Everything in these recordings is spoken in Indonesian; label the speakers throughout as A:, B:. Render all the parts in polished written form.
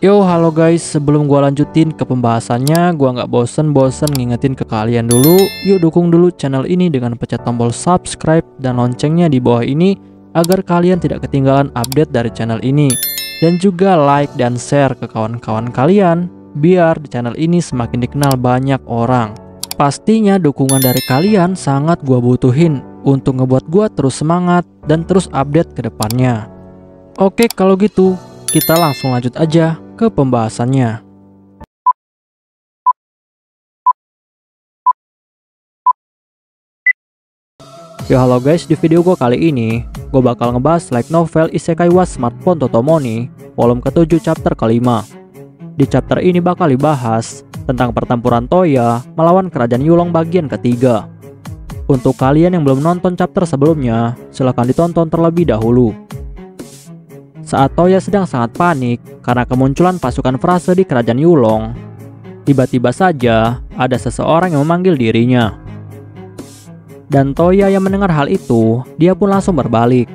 A: Yo, halo guys, sebelum gua lanjutin ke pembahasannya, gua nggak bosen-bosen ngingetin ke kalian dulu. Yuk dukung dulu channel ini dengan pencet tombol subscribe dan loncengnya di bawah ini agar kalian tidak ketinggalan update dari channel ini. Dan juga like dan share ke kawan-kawan kalian biar di channel ini semakin dikenal banyak orang. Pastinya dukungan dari kalian sangat gua butuhin untuk ngebuat gua terus semangat dan terus update ke depannya. Oke, kalau gitu kita langsung lanjut aja ke pembahasannya. Yo, halo guys, di video gue kali ini gue bakal ngebahas light novel Isekai wa Smartphone Totomoni volume ke-7 chapter ke-5. Di chapter ini bakal dibahas tentang pertempuran Toya melawan kerajaan Yulong bagian ketiga. Untuk kalian yang belum nonton chapter sebelumnya, silahkan ditonton terlebih dahulu. Saat Toya sedang sangat panik karena kemunculan pasukan frase di kerajaan Yulong, tiba-tiba saja ada seseorang yang memanggil dirinya. Dan Toya yang mendengar hal itu, dia pun langsung berbalik.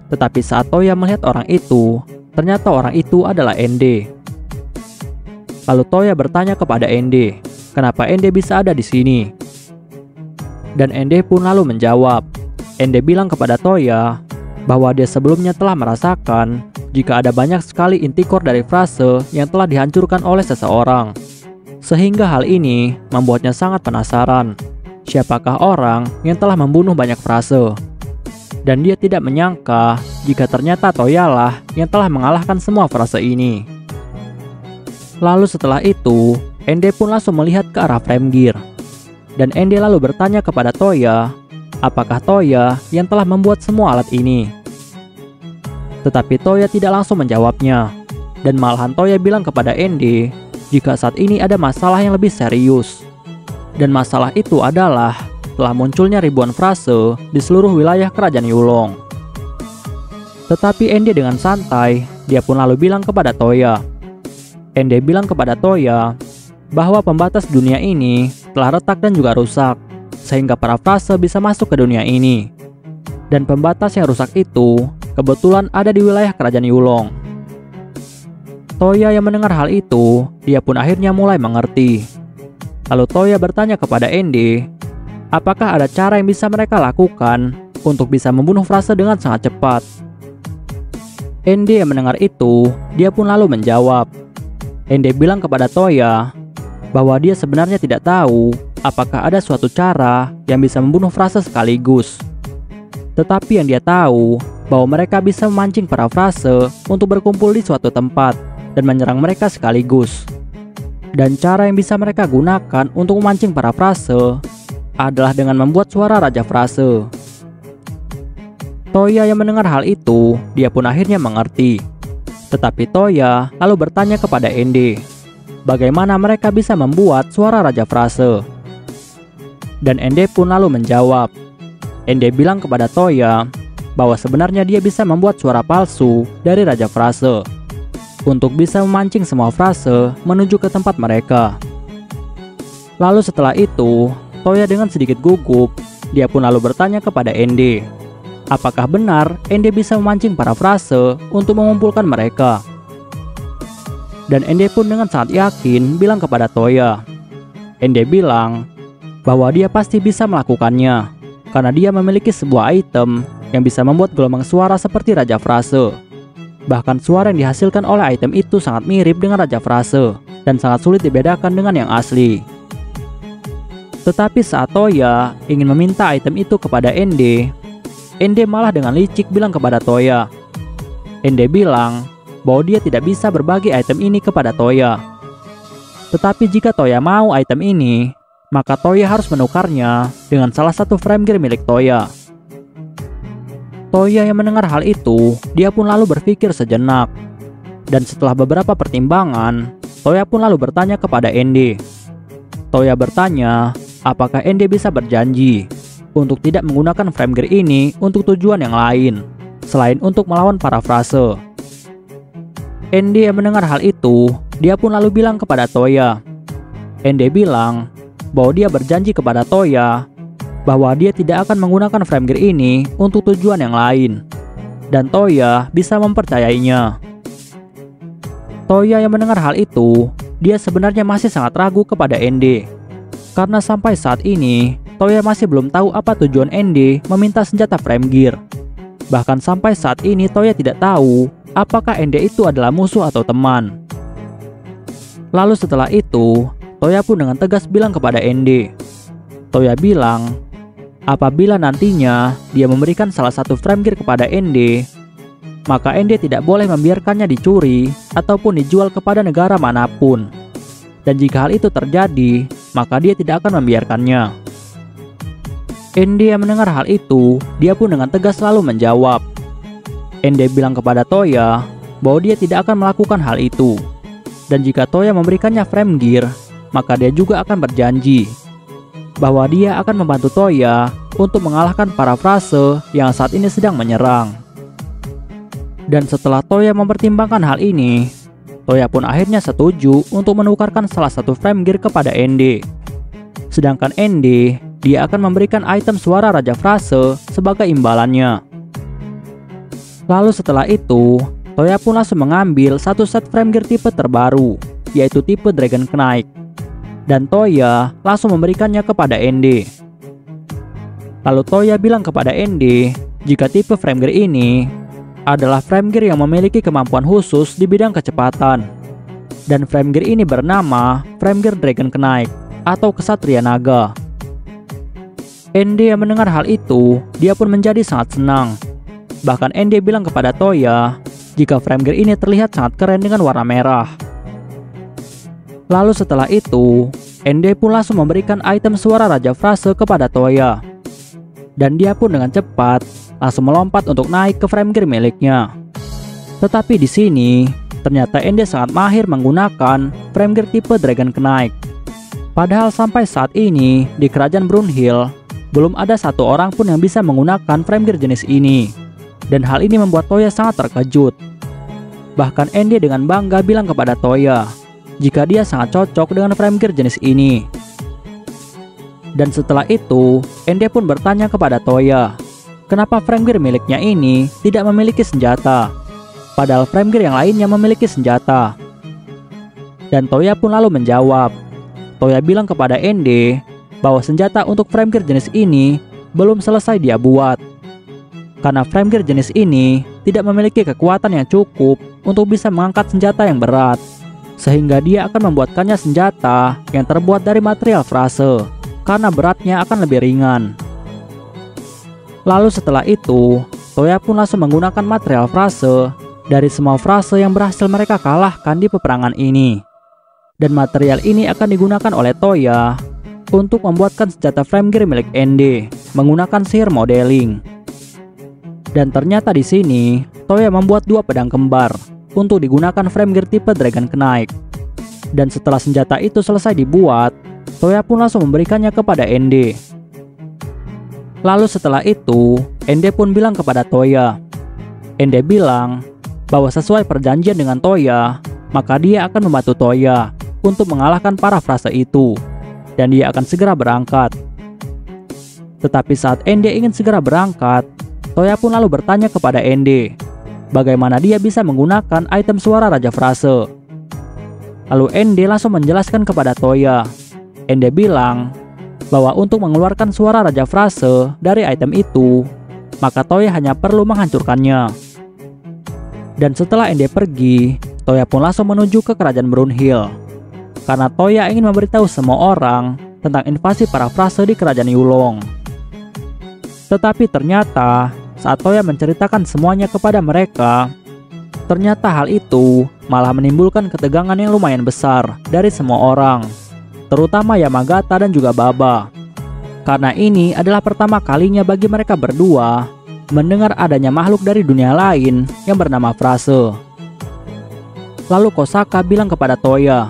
A: Tetapi saat Toya melihat orang itu, ternyata orang itu adalah Ende. Lalu Toya bertanya kepada Ende, kenapa Ende bisa ada di sini? Dan Ende pun lalu menjawab. Ende bilang kepada Toya bahwa dia sebelumnya telah merasakan jika ada banyak sekali inti core dari frase yang telah dihancurkan oleh seseorang. Sehingga hal ini membuatnya sangat penasaran, siapakah orang yang telah membunuh banyak frase. Dan dia tidak menyangka jika ternyata Toya lah yang telah mengalahkan semua frase ini. Lalu setelah itu, Ende pun langsung melihat ke arah frame gear. Dan Ende lalu bertanya kepada Toya, apakah Toya yang telah membuat semua alat ini? Tetapi Toya tidak langsung menjawabnya. Dan malahan Toya bilang kepada Ende jika saat ini ada masalah yang lebih serius. Dan masalah itu adalah telah munculnya ribuan frase di seluruh wilayah kerajaan Yulong. Tetapi Ende dengan santai, dia pun lalu bilang kepada Toya. Ende bilang kepada Toya bahwa pembatas dunia ini telah retak dan juga rusak, sehingga para frase bisa masuk ke dunia ini. Dan pembatas yang rusak itu kebetulan ada di wilayah kerajaan Yulong. Toya yang mendengar hal itu, dia pun akhirnya mulai mengerti. Lalu Toya bertanya kepada Ende, apakah ada cara yang bisa mereka lakukan untuk bisa membunuh frase dengan sangat cepat? Ende yang mendengar itu, dia pun lalu menjawab. Ende bilang kepada Toya bahwa dia sebenarnya tidak tahu apakah ada suatu cara yang bisa membunuh frase sekaligus. Tetapi yang dia tahu bahwa mereka bisa memancing para frase untuk berkumpul di suatu tempat dan menyerang mereka sekaligus. Dan cara yang bisa mereka gunakan untuk memancing para frase adalah dengan membuat suara raja frase. Toya yang mendengar hal itu, dia pun akhirnya mengerti. Tetapi Toya lalu bertanya kepada Ende, bagaimana mereka bisa membuat suara raja frase? Dan Ende pun lalu menjawab. Ende bilang kepada Toya bahwa sebenarnya dia bisa membuat suara palsu dari raja frase untuk bisa memancing semua frase menuju ke tempat mereka. Lalu setelah itu, Toya dengan sedikit gugup, dia pun lalu bertanya kepada Ende, apakah benar Ende bisa memancing para frase untuk mengumpulkan mereka? Dan Ende pun dengan sangat yakin bilang kepada Toya. Ende bilang bahwa dia pasti bisa melakukannya karena dia memiliki sebuah item yang bisa membuat gelombang suara seperti raja frase. Bahkan suara yang dihasilkan oleh item itu sangat mirip dengan raja frase dan sangat sulit dibedakan dengan yang asli. Tetapi saat Toya ingin meminta item itu kepada Ende, Ende malah dengan licik bilang kepada Toya. Ende bilang bahwa dia tidak bisa berbagi item ini kepada Toya. Tetapi jika Toya mau item ini, maka Toya harus menukarnya dengan salah satu frame gear milik Toya. Toya yang mendengar hal itu, dia pun lalu berpikir sejenak. Dan setelah beberapa pertimbangan, Toya pun lalu bertanya kepada Ende. Toya bertanya, apakah Ende bisa berjanji untuk tidak menggunakan frame gear ini untuk tujuan yang lain, selain untuk melawan para frase. Ende yang mendengar hal itu, dia pun lalu bilang kepada Toya. Ende bilang bahwa dia berjanji kepada Toya bahwa dia tidak akan menggunakan frame gear ini untuk tujuan yang lain. Dan Toya bisa mempercayainya. Toya yang mendengar hal itu, dia sebenarnya masih sangat ragu kepada Ende. Karena sampai saat ini, Toya masih belum tahu apa tujuan Ende meminta senjata Frame Gear. Bahkan sampai saat ini Toya tidak tahu apakah Ende itu adalah musuh atau teman. Lalu setelah itu, Toya pun dengan tegas bilang kepada Ende. Toya bilang, apabila nantinya dia memberikan salah satu Frame Gear kepada Ende, maka Ende tidak boleh membiarkannya dicuri ataupun dijual kepada negara manapun. Dan jika hal itu terjadi, maka dia tidak akan membiarkannya. Ende yang mendengar hal itu, dia pun dengan tegas selalu menjawab. Ende bilang kepada Toya bahwa dia tidak akan melakukan hal itu. Dan jika Toya memberikannya Frame Gear, maka dia juga akan berjanji bahwa dia akan membantu Toya untuk mengalahkan para Frase yang saat ini sedang menyerang. Dan setelah Toya mempertimbangkan hal ini, Toya pun akhirnya setuju untuk menukarkan salah satu Frame Gear kepada Ende. Sedangkan Ende, dia akan memberikan item suara Raja Frase sebagai imbalannya. Lalu setelah itu, Toya pun langsung mengambil satu set Frame Gear tipe terbaru, yaitu tipe Dragon Knight. Dan Toya langsung memberikannya kepada Ende. Lalu Toya bilang kepada Ende, jika tipe Frame Gear ini adalah Frame Gear yang memiliki kemampuan khusus di bidang kecepatan. Dan Frame Gear ini bernama Frame Gear Dragon Knight atau Kesatria Naga. Ende yang mendengar hal itu, dia pun menjadi sangat senang. Bahkan Ende bilang kepada Toya jika Frame Gear ini terlihat sangat keren dengan warna merah. Lalu setelah itu, Ende pun langsung memberikan item suara Raja Frase kepada Toya. Dan dia pun dengan cepat langsung melompat untuk naik ke Frame Gear miliknya. Tetapi di sini, ternyata Ende sangat mahir menggunakan Frame Gear tipe Dragon Knight. Padahal sampai saat ini, di kerajaan Brunhild, belum ada satu orang pun yang bisa menggunakan Frame Gear jenis ini. Dan hal ini membuat Toya sangat terkejut. Bahkan Ende dengan bangga bilang kepada Toya jika dia sangat cocok dengan Frame Gear jenis ini. Dan setelah itu, Ende pun bertanya kepada Toya, kenapa Frame Gear miliknya ini tidak memiliki senjata, padahal Frame Gear yang lainnya memiliki senjata. Dan Toya pun lalu menjawab. Toya bilang kepada Ende bahwa senjata untuk Frame Gear jenis ini belum selesai dia buat. Karena Frame Gear jenis ini tidak memiliki kekuatan yang cukup untuk bisa mengangkat senjata yang berat, sehingga dia akan membuatkannya senjata yang terbuat dari material Frase, karena beratnya akan lebih ringan. Lalu setelah itu, Toya pun langsung menggunakan material Frase dari semua Frase yang berhasil mereka kalahkan di peperangan ini. Dan material ini akan digunakan oleh Toya untuk membuatkan senjata Frame Gear milik Ende menggunakan sihir modeling. Dan ternyata di sini, Toya membuat dua pedang kembar untuk digunakan Frame Gear tipe Dragon Knight. Dan setelah senjata itu selesai dibuat, Toya pun langsung memberikannya kepada Ende. Lalu setelah itu, Ende pun bilang kepada Toya. Ende bilang bahwa sesuai perjanjian dengan Toya, maka dia akan membantu Toya untuk mengalahkan para Frase itu, dan dia akan segera berangkat. Tetapi saat Ende ingin segera berangkat, Toya pun lalu bertanya kepada Ende bagaimana dia bisa menggunakan item suara Raja Frase. Lalu Ende langsung menjelaskan kepada Toya. Ende bilang bahwa untuk mengeluarkan suara Raja Frase dari item itu, maka Toya hanya perlu menghancurkannya. Dan setelah Ende pergi, Toya pun langsung menuju ke kerajaan Brunhild, karena Toya ingin memberitahu semua orang tentang invasi para Frase di kerajaan Yulong. Tetapi ternyata saat Toya menceritakan semuanya kepada mereka, ternyata hal itu malah menimbulkan ketegangan yang lumayan besar dari semua orang, terutama Yamagata dan juga Baba. Karena ini adalah pertama kalinya bagi mereka berdua mendengar adanya makhluk dari dunia lain yang bernama Frase. Lalu Kosaka bilang kepada Toya.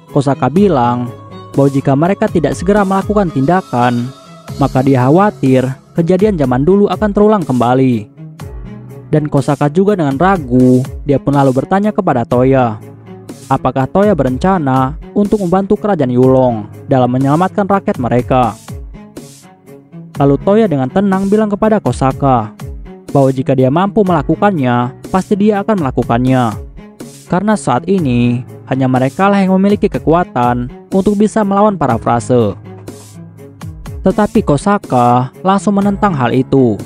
A: Kosaka bilang bahwa jika mereka tidak segera melakukan tindakan, maka dia khawatir kejadian zaman dulu akan terulang kembali. Dan Kosaka juga dengan ragu, dia pun lalu bertanya kepada Toya, apakah Toya berencana untuk membantu kerajaan Yulong dalam menyelamatkan rakyat mereka. Lalu Toya dengan tenang bilang kepada Kosaka bahwa jika dia mampu melakukannya, pasti dia akan melakukannya. Karena saat ini hanya mereka lah yang memiliki kekuatan untuk bisa melawan para frase. Tetapi Kosaka langsung menentang hal itu.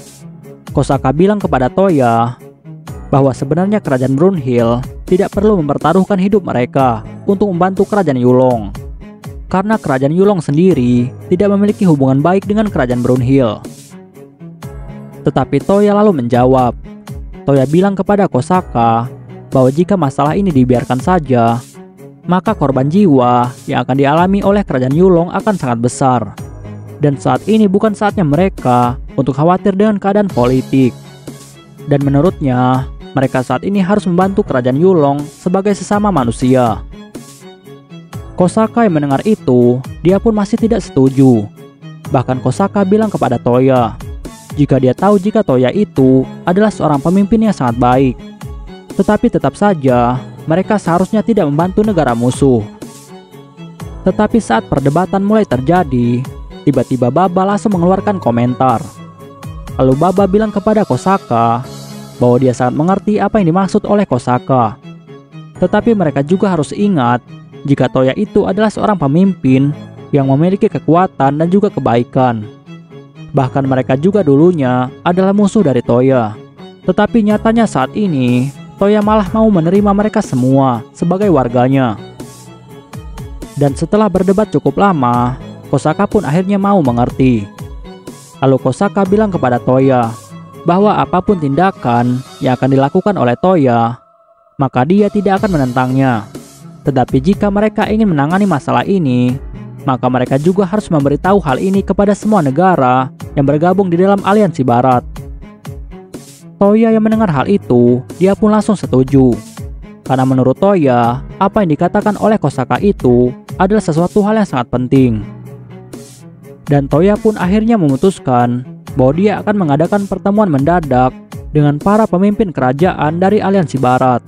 A: Kosaka bilang kepada Toya bahwa sebenarnya kerajaan Brunhild tidak perlu mempertaruhkan hidup mereka untuk membantu kerajaan Yulong. Karena kerajaan Yulong sendiri tidak memiliki hubungan baik dengan kerajaan Brunhild. Tetapi Toya lalu menjawab. Toya bilang kepada Kosaka bahwa jika masalah ini dibiarkan saja, maka korban jiwa yang akan dialami oleh kerajaan Yulong akan sangat besar. Dan saat ini bukan saatnya mereka untuk khawatir dengan keadaan politik. Dan menurutnya, mereka saat ini harus membantu kerajaan Yulong sebagai sesama manusia. Kosaka yang mendengar itu, dia pun masih tidak setuju. Bahkan Kosaka bilang kepada Toya, jika dia tahu jika Toya itu adalah seorang pemimpin yang sangat baik. Tetapi tetap saja, mereka seharusnya tidak membantu negara musuh. Tetapi saat perdebatan mulai terjadi, tiba-tiba Baba langsung mengeluarkan komentar. Lalu Baba bilang kepada Kosaka bahwa dia sangat mengerti apa yang dimaksud oleh Kosaka. Tetapi mereka juga harus ingat jika Toya itu adalah seorang pemimpin yang memiliki kekuatan dan juga kebaikan. Bahkan mereka juga dulunya adalah musuh dari Toya. Tetapi nyatanya saat ini, Toya malah mau menerima mereka semua sebagai warganya. Dan setelah berdebat cukup lama, Kosaka pun akhirnya mau mengerti. Lalu Kosaka bilang kepada Toya bahwa apapun tindakan yang akan dilakukan oleh Toya, maka dia tidak akan menentangnya. Tetapi jika mereka ingin menangani masalah ini, maka mereka juga harus memberitahu hal ini kepada semua negara yang bergabung di dalam aliansi Barat. Toya yang mendengar hal itu, dia pun langsung setuju. Karena menurut Toya, apa yang dikatakan oleh Kosaka itu adalah sesuatu hal yang sangat penting. Dan Toya pun akhirnya memutuskan bahwa dia akan mengadakan pertemuan mendadak dengan para pemimpin kerajaan dari aliansi Barat.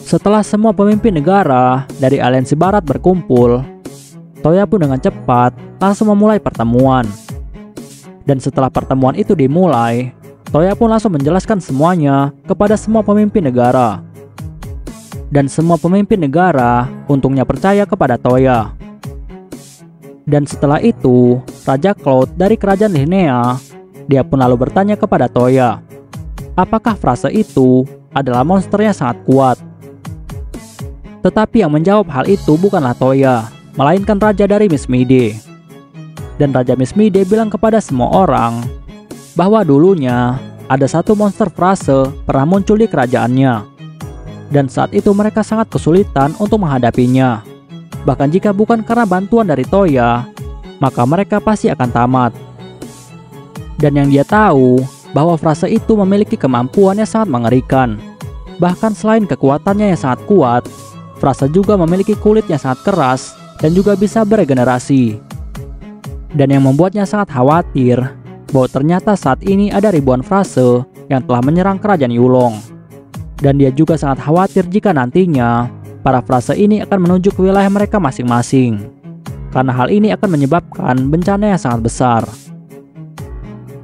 A: Setelah semua pemimpin negara dari aliansi Barat berkumpul, Toya pun dengan cepat langsung memulai pertemuan. Dan setelah pertemuan itu dimulai, Toya pun langsung menjelaskan semuanya kepada semua pemimpin negara. Dan semua pemimpin negara untungnya percaya kepada Toya. Dan setelah itu, Raja Cloud dari kerajaan Linnea, dia pun lalu bertanya kepada Toya, apakah frase itu adalah monster yang sangat kuat. Tetapi yang menjawab hal itu bukanlah Toya, melainkan Raja dari Mistmide. Dan Raja Mistmide bilang kepada semua orang bahwa dulunya ada satu monster frase pernah muncul di kerajaannya. Dan saat itu mereka sangat kesulitan untuk menghadapinya. Bahkan jika bukan karena bantuan dari Toya, maka mereka pasti akan tamat. Dan yang dia tahu bahwa frase itu memiliki kemampuan yang sangat mengerikan. Bahkan selain kekuatannya yang sangat kuat, frase juga memiliki kulit yang sangat keras dan juga bisa beregenerasi. Dan yang membuatnya sangat khawatir bahwa ternyata saat ini ada ribuan frase yang telah menyerang kerajaan Yulong. Dan dia juga sangat khawatir jika nantinya para frase ini akan menuju ke wilayah mereka masing-masing. Karena hal ini akan menyebabkan bencana yang sangat besar.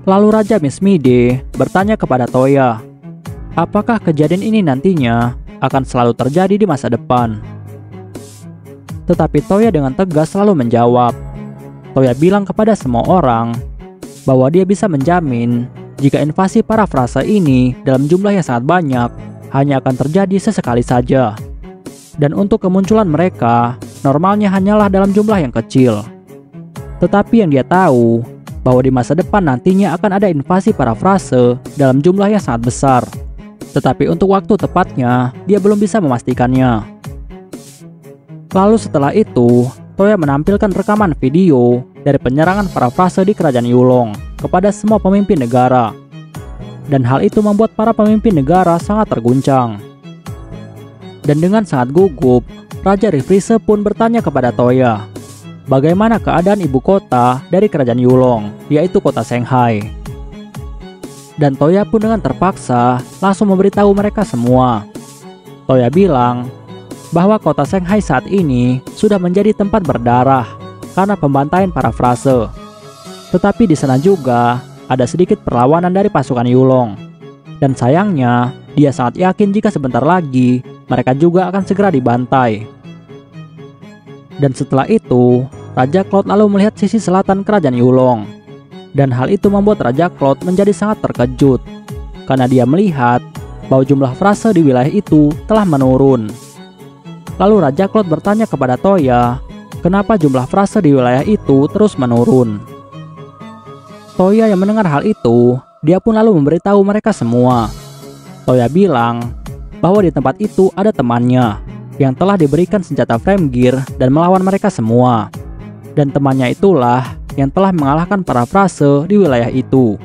A: Lalu Raja Mistmide bertanya kepada Toya, apakah kejadian ini nantinya akan selalu terjadi di masa depan? Tetapi Toya dengan tegas selalu menjawab. Toya bilang kepada semua orang bahwa dia bisa menjamin jika invasi para frase ini dalam jumlah yang sangat banyak hanya akan terjadi sesekali saja. Dan untuk kemunculan mereka normalnya hanyalah dalam jumlah yang kecil. Tetapi yang dia tahu bahwa di masa depan nantinya akan ada invasi para frase dalam jumlah yang sangat besar. Tetapi untuk waktu tepatnya dia belum bisa memastikannya. Lalu setelah itu, Toya menampilkan rekaman video dari penyerangan para frase di kerajaan Yulong kepada semua pemimpin negara. Dan hal itu membuat para pemimpin negara sangat terguncang. Dan dengan sangat gugup, Raja Rifrise pun bertanya kepada Toya, bagaimana keadaan ibu kota dari kerajaan Yulong, yaitu kota Shanghai. Dan Toya pun dengan terpaksa langsung memberitahu mereka semua. Toya bilang bahwa kota Shanghai saat ini sudah menjadi tempat berdarah karena pembantaian para frase. Tetapi di sana juga ada sedikit perlawanan dari pasukan Yulong. Dan sayangnya, dia sangat yakin jika sebentar lagi mereka juga akan segera dibantai. Dan setelah itu, Raja Cloud lalu melihat sisi selatan kerajaan Yulong. Dan hal itu membuat Raja Cloud menjadi sangat terkejut, karena dia melihat bahwa jumlah frase di wilayah itu telah menurun. Lalu Raja Cloud bertanya kepada Toya, kenapa jumlah frase di wilayah itu terus menurun. Toya yang mendengar hal itu, dia pun lalu memberitahu mereka semua. Toya bilang bahwa di tempat itu ada temannya yang telah diberikan senjata flame gear dan melawan mereka semua. Dan temannya itulah yang telah mengalahkan para frase di wilayah itu.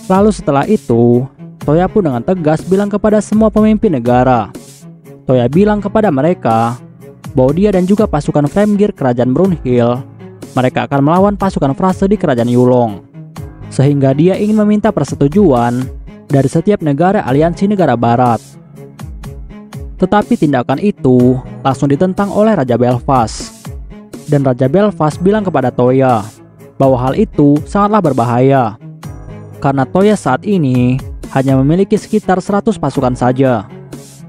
A: Lalu setelah itu, Toya pun dengan tegas bilang kepada semua pemimpin negara. Toya bilang kepada mereka bahwa dia dan juga pasukan flame gear kerajaan Brunhild, mereka akan melawan pasukan frase di kerajaan Yulong. Sehingga dia ingin meminta persetujuan dari setiap negara aliansi negara barat. Tetapi tindakan itu langsung ditentang oleh Raja Belfast. Dan Raja Belfast bilang kepada Toya bahwa hal itu sangatlah berbahaya, karena Toya saat ini hanya memiliki sekitar 100 pasukan saja.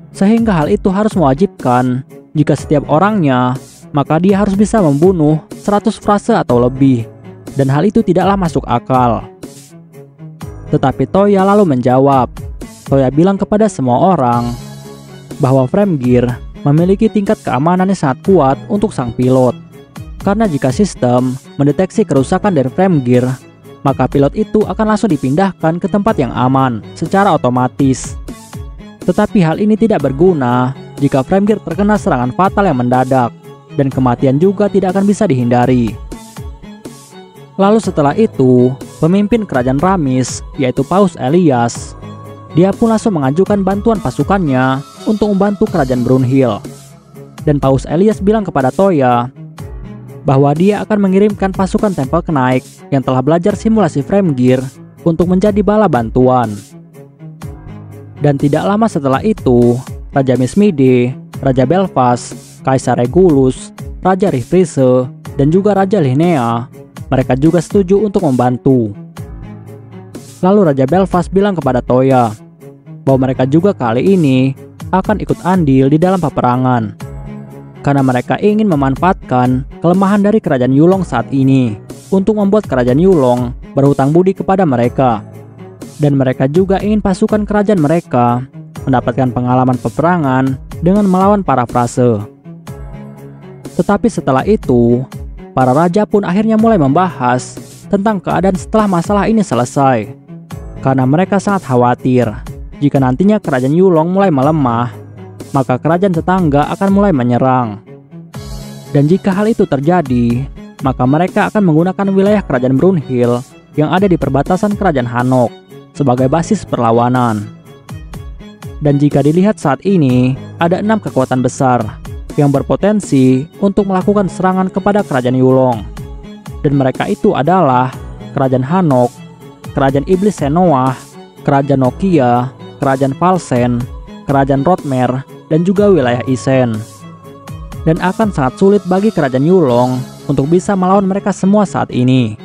A: Sehingga hal itu harus mewajibkan jika setiap orangnya, maka dia harus bisa membunuh 100 frase atau lebih. Dan hal itu tidaklah masuk akal. Tetapi Toya lalu menjawab. Toya bilang kepada semua orang bahwa flame gear memiliki tingkat keamanan yang sangat kuat untuk sang pilot. Karena jika sistem mendeteksi kerusakan dari flame gear, maka pilot itu akan langsung dipindahkan ke tempat yang aman secara otomatis. Tetapi hal ini tidak berguna jika flame gear terkena serangan fatal yang mendadak, dan kematian juga tidak akan bisa dihindari. Lalu setelah itu, pemimpin kerajaan Ramis, yaitu Paus Elias, dia pun langsung mengajukan bantuan pasukannya untuk membantu kerajaan Brunhild. Dan Paus Elias bilang kepada Toya bahwa dia akan mengirimkan pasukan Temple Knight yang telah belajar simulasi flame gear untuk menjadi bala bantuan. Dan tidak lama setelah itu, Raja Mismide, Raja Belfast, Kaisar Regulus, Raja Rifrise, dan juga Raja Linnea, mereka juga setuju untuk membantu. Lalu Raja Belfast bilang kepada Toya bahwa mereka juga kali ini akan ikut andil di dalam peperangan, karena mereka ingin memanfaatkan kelemahan dari kerajaan Yulong saat ini untuk membuat kerajaan Yulong berhutang budi kepada mereka. Dan mereka juga ingin pasukan kerajaan mereka mendapatkan pengalaman peperangan dengan melawan para frase. Tetapi setelah itu, para raja pun akhirnya mulai membahas tentang keadaan setelah masalah ini selesai. Karena mereka sangat khawatir jika nantinya kerajaan Yulong mulai melemah, maka kerajaan tetangga akan mulai menyerang. Dan jika hal itu terjadi, maka mereka akan menggunakan wilayah kerajaan Brunhild yang ada di perbatasan kerajaan Hanok sebagai basis perlawanan. Dan jika dilihat saat ini, ada 6 kekuatan besar yang berpotensi untuk melakukan serangan kepada kerajaan Yulong. Dan mereka itu adalah kerajaan Hanok, kerajaan Iblis Senoah, kerajaan Nokia, kerajaan Falsen, kerajaan Rotmer, dan juga wilayah Isen. Dan akan sangat sulit bagi kerajaan Yulong untuk bisa melawan mereka semua saat ini.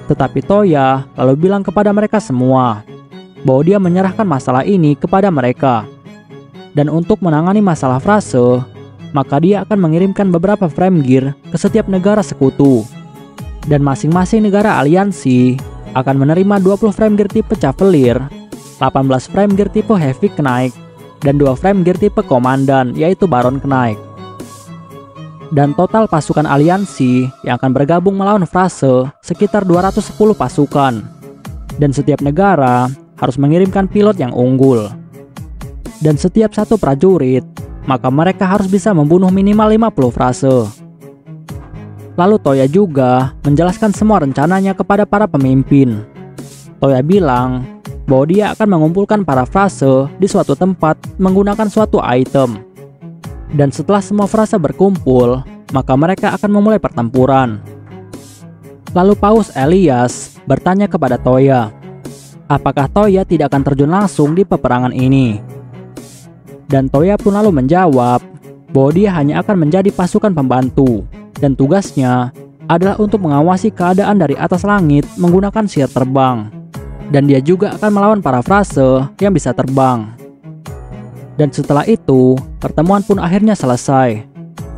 A: Tetapi Toya lalu bilang kepada mereka semua bahwa dia menyerahkan masalah ini kepada mereka. Dan untuk menangani masalah frase, maka dia akan mengirimkan beberapa flame gear ke setiap negara sekutu. Dan masing-masing negara aliansi akan menerima 20 flame gear tipe Cavalier, 18 flame gear tipe Heavy Knight, dan 2 flame gear tipe komandan, yaitu Baron Knight. Dan total pasukan aliansi yang akan bergabung melawan frase sekitar 210 pasukan. Dan setiap negara harus mengirimkan pilot yang unggul. Dan setiap satu prajurit, maka mereka harus bisa membunuh minimal 50 frase. Lalu Toya juga menjelaskan semua rencananya kepada para pemimpin. Toya bilang bahwa dia akan mengumpulkan para frase di suatu tempat menggunakan suatu item. Dan setelah semua frase berkumpul, maka mereka akan memulai pertempuran. Lalu Paus Elias bertanya kepada Toya, apakah Toya tidak akan terjun langsung di peperangan ini? Dan Toya pun lalu menjawab bahwa dia hanya akan menjadi pasukan pembantu, dan tugasnya adalah untuk mengawasi keadaan dari atas langit menggunakan sihir terbang. Dan dia juga akan melawan para frase yang bisa terbang. Dan setelah itu, pertemuan pun akhirnya selesai.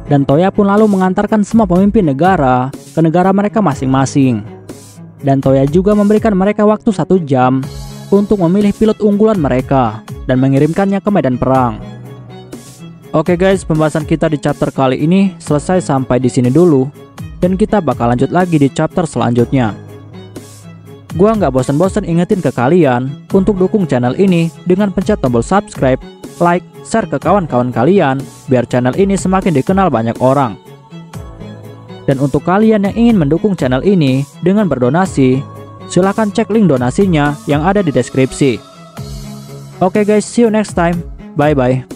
A: Dan Toya pun lalu mengantarkan semua pemimpin negara ke negara mereka masing-masing. Dan Toya juga memberikan mereka waktu 1 jam untuk memilih pilot unggulan mereka dan mengirimkannya ke medan perang. Oke guys, pembahasan kita di chapter kali ini selesai sampai di sini dulu. Dan kita bakal lanjut lagi di chapter selanjutnya. Gua nggak bosan-bosan ingetin ke kalian untuk dukung channel ini dengan pencet tombol subscribe, like, share ke kawan-kawan kalian biar channel ini semakin dikenal banyak orang. Dan untuk kalian yang ingin mendukung channel ini dengan berdonasi, silahkan cek link donasinya yang ada di deskripsi. Oke guys, see you next time. Bye bye.